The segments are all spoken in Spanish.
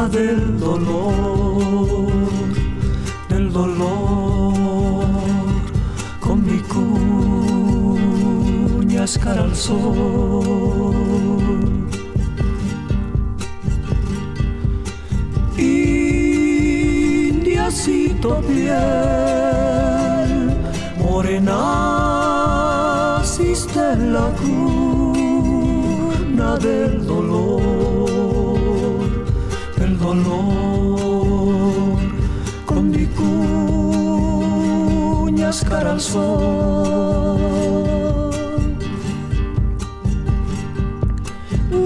del dolor, con mi cuña cara al sol. Indiacito piel morena, naciste en la cuna del dolor, con mi cuña cara al sol.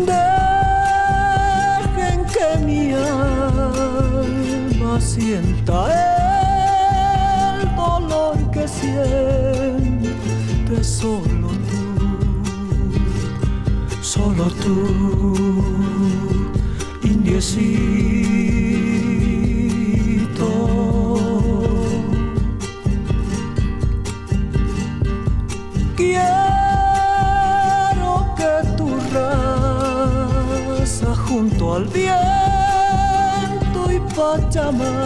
Dejen que mi alma sienta el dolor que siente solo tú, indiecito. Quiero que tu raza junto al viento y Pachamama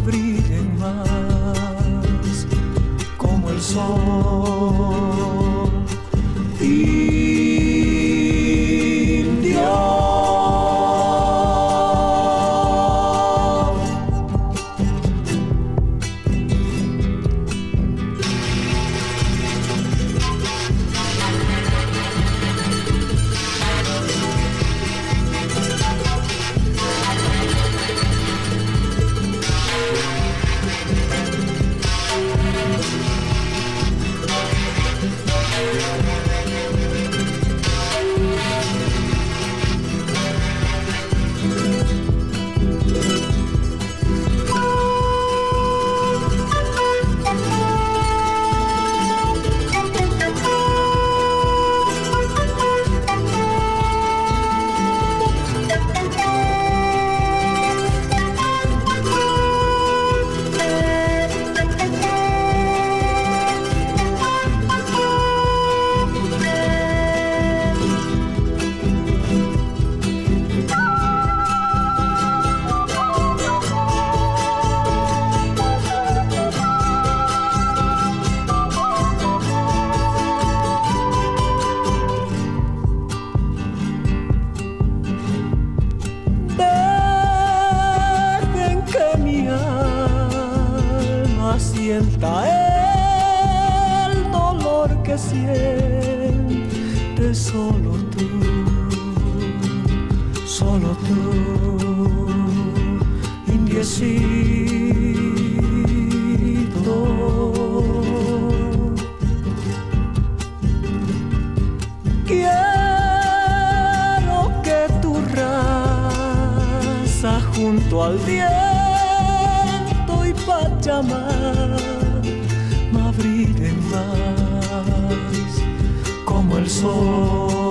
brillen más como el sol. Indio. Sienta el dolor que sientes solo tú, indiecito. Quiero que tu raza junto al viento y Pachamama brillen más como el sol.